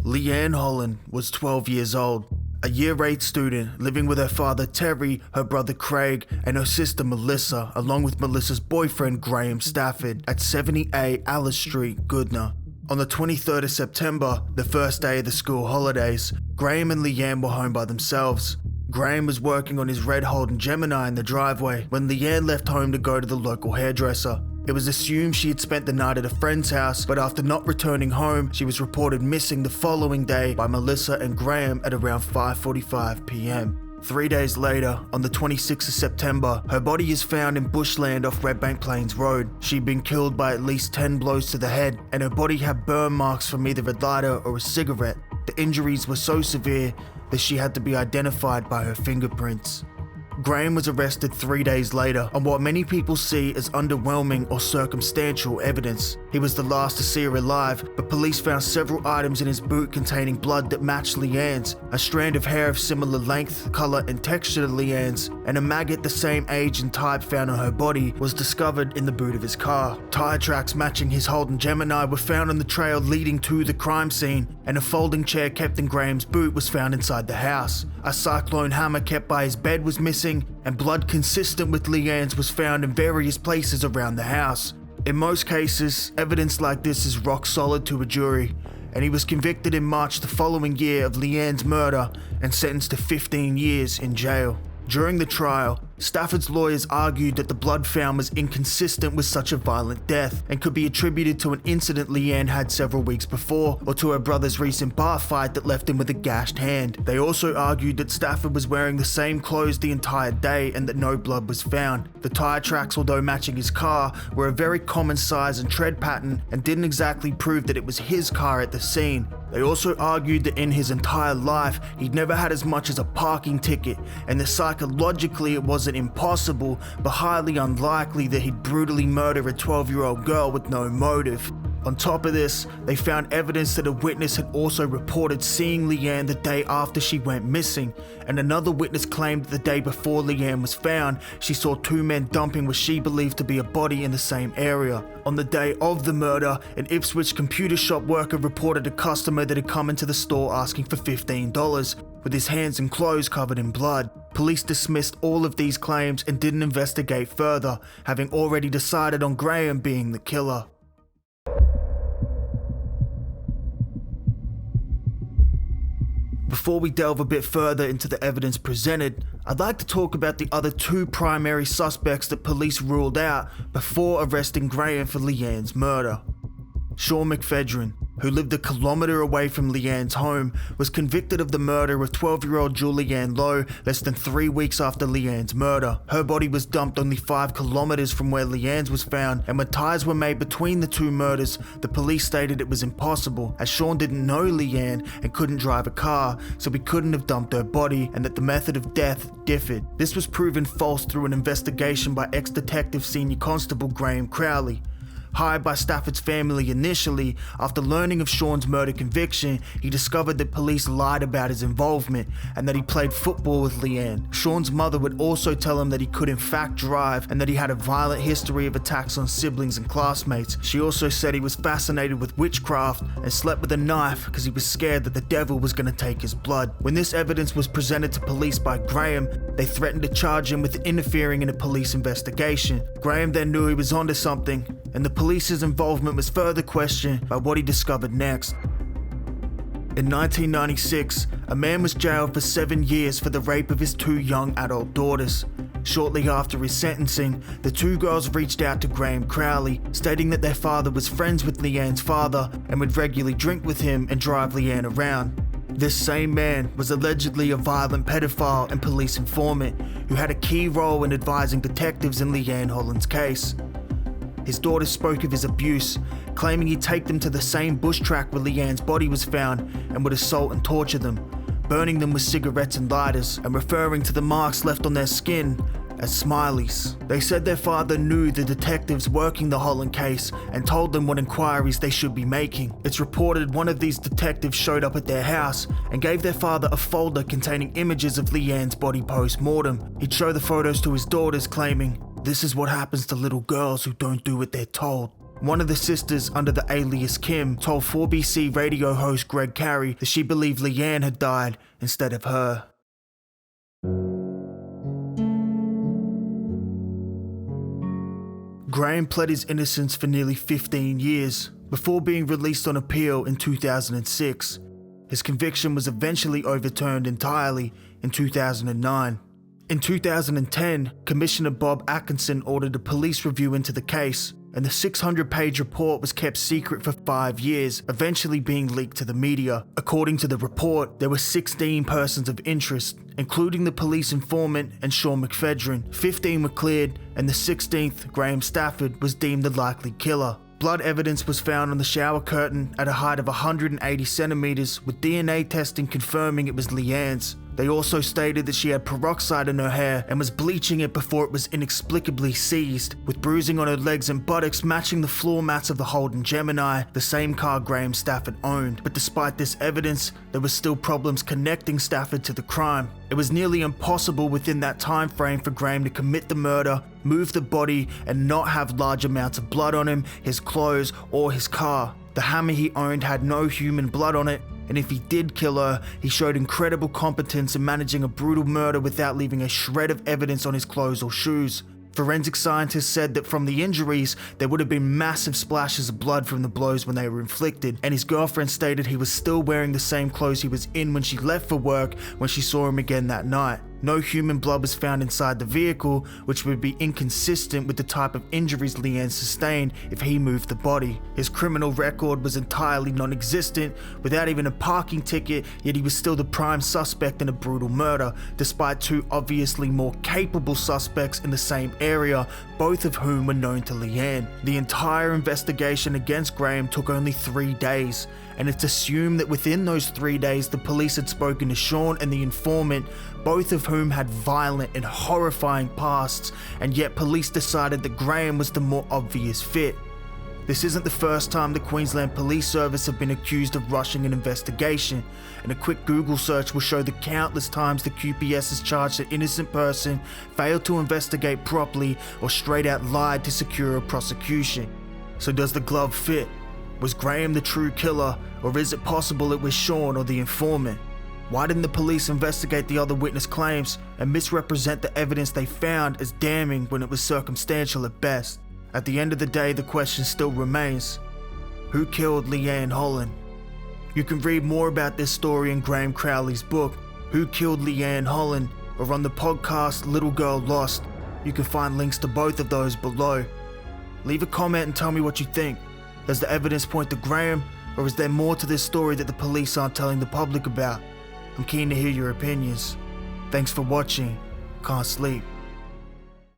Leanne Holland was 12 years old, a Year 8 student living with her father Terry, her brother Craig, and her sister Melissa, along with Melissa's boyfriend Graeme Stafford at 78 Alice Street, Goodna. On the 23rd of September, the first day of the school holidays, Graeme and Leanne were home by themselves. Graeme was working on his red Holden Gemini in the driveway when Leanne left home to go to the local hairdresser. It was assumed she had spent the night at a friend's house, but after not returning home, she was reported missing the following day by Melissa and Graeme at around 5:45 p.m. 3 days later, on the 26th of September, her body is found in bushland off Redbank Plains Road. She'd been killed by at least 10 blows to the head, and her body had burn marks from either a lighter or a cigarette. The injuries were so severe that she had to be identified by her fingerprints. Graeme was arrested 3 days later on what many people see as underwhelming or circumstantial evidence. He was the last to see her alive, but police found several items in his boot containing blood that matched Leanne's, a strand of hair of similar length, colour and texture to Leanne's, and a maggot the same age and type found on her body was discovered in the boot of his car. Tyre tracks matching his Holden Gemini were found on the trail leading to the crime scene, and a folding chair kept in Graeme's boot was found inside the house. A cyclone hammer kept by his bed was missing, and blood consistent with Leanne's was found in various places around the house. In most cases, evidence like this is rock solid to a jury, and he was convicted in March the following year of Leanne's murder and sentenced to 15 years in jail. During the trial, Stafford's lawyers argued that the blood found was inconsistent with such a violent death and could be attributed to an incident Leanne had several weeks before, or to her brother's recent bar fight that left him with a gashed hand. They also argued that Stafford was wearing the same clothes the entire day and that no blood was found. The tyre tracks, although matching his car, were a very common size and tread pattern and didn't exactly prove that it was his car at the scene. They also argued that in his entire life, he'd never had as much as a parking ticket, and that psychologically it wasn't impossible, but highly unlikely that he'd brutally murder a 12-year-old girl with no motive. On top of this, they found evidence that a witness had also reported seeing Leanne the day after she went missing, and another witness claimed that the day before Leanne was found, she saw two men dumping what she believed to be a body in the same area. On the day of the murder, an Ipswich computer shop worker reported a customer that had come into the store asking for $15, with his hands and clothes covered in blood. Police dismissed all of these claims and didn't investigate further, having already decided on Graeme being the killer. Before we delve a bit further into the evidence presented, I'd like to talk about the other two primary suspects that police ruled out before arresting Graeme for Leanne's murder. Sean McPhedran, who lived a kilometre away from Leanne's home, was convicted of the murder of 12-year-old Julianne Lowe less than 3 weeks after Leanne's murder. Her body was dumped only 5 kilometres from where Leanne's was found, and when ties were made between the two murders, the police stated it was impossible, as Sean didn't know Leanne and couldn't drive a car, so he couldn't have dumped her body, and that the method of death differed. This was proven false through an investigation by ex-detective senior constable Graeme Crowley. Hired by Stafford's family initially, after learning of Sean's murder conviction, he discovered that police lied about his involvement and that he played football with Leanne. Sean's mother would also tell him that he could in fact drive and that he had a violent history of attacks on siblings and classmates. She also said he was fascinated with witchcraft and slept with a knife because he was scared that the devil was going to take his blood. When this evidence was presented to police by Graeme, they threatened to charge him with interfering in a police investigation. Graeme then knew he was onto something, and the police's involvement was further questioned by what he discovered next. In 1996, a man was jailed for 7 years for the rape of his 2 young adult daughters. Shortly after his sentencing, the 2 girls reached out to Graeme Crowley, stating that their father was friends with Leanne's father and would regularly drink with him and drive Leanne around. This same man was allegedly a violent pedophile and police informant who had a key role in advising detectives in Leanne Holland's case. His daughters spoke of his abuse, claiming he'd take them to the same bush track where Leanne's body was found and would assault and torture them, burning them with cigarettes and lighters, and referring to the marks left on their skin as smileys. They said their father knew the detectives working the Holland case and told them what inquiries they should be making. It's reported one of these detectives showed up at their house and gave their father a folder containing images of Leanne's body post-mortem. He'd show the photos to his daughters, claiming, "This is what happens to little girls who don't do what they're told." One of the sisters, under the alias Kim, told 4BC radio host Graeme Crowley that she believed Leanne had died instead of her. Graeme pled his innocence for nearly 15 years, before being released on appeal in 2006. His conviction was eventually overturned entirely in 2009. In 2010, Commissioner Bob Atkinson ordered a police review into the case, and the 600-page report was kept secret for 5 years, eventually being leaked to the media. According to the report, there were 16 persons of interest, including the police informant and Sean McPhedran. 15 were cleared, and the 16th, Graeme Stafford, was deemed the likely killer. Blood evidence was found on the shower curtain at a height of 180 centimeters, with DNA testing confirming it was Leanne's. They also stated that she had peroxide in her hair and was bleaching it before it was inexplicably seized, with bruising on her legs and buttocks matching the floor mats of the Holden Gemini, the same car Graeme Stafford owned. But despite this evidence, there were still problems connecting Stafford to the crime. It was nearly impossible within that time frame for Graeme to commit the murder, move the body, and not have large amounts of blood on him, his clothes, or his car. The hammer he owned had no human blood on it, and if he did kill her, he showed incredible competence in managing a brutal murder without leaving a shred of evidence on his clothes or shoes. Forensic scientists said that from the injuries, there would have been massive splashes of blood from the blows when they were inflicted, and his girlfriend stated he was still wearing the same clothes he was in when she left for work when she saw him again that night. No human blood was found inside the vehicle, which would be inconsistent with the type of injuries Leanne sustained if he moved the body. His criminal record was entirely non-existent, without even a parking ticket, yet he was still the prime suspect in a brutal murder, despite two obviously more capable suspects in the same area, both of whom were known to Leanne. The entire investigation against Graeme took only 3 days, and it's assumed that within those 3 days the police had spoken to Sean and the informant, both of whom had violent and horrifying pasts, and yet police decided that Graeme was the more obvious fit. This isn't the first time the Queensland Police Service have been accused of rushing an investigation, and a quick Google search will show the countless times the QPS has charged an innocent person, failed to investigate properly, or straight out lied to secure a prosecution. So does the glove fit? Was Graeme the true killer, or is it possible it was Sean or the informant? Why didn't the police investigate the other witness claims and misrepresent the evidence they found as damning when it was circumstantial at best? At the end of the day, the question still remains: who killed Leanne Holland? You can read more about this story in Graeme Crowley's book, Who Killed Leanne Holland, or on the podcast Little Girl Lost. You can find links to both of those below. Leave a comment and tell me what you think. Does the evidence point to Graeme, or is there more to this story that the police aren't telling the public about? I'm keen to hear your opinions. Thanks for watching. Can't sleep.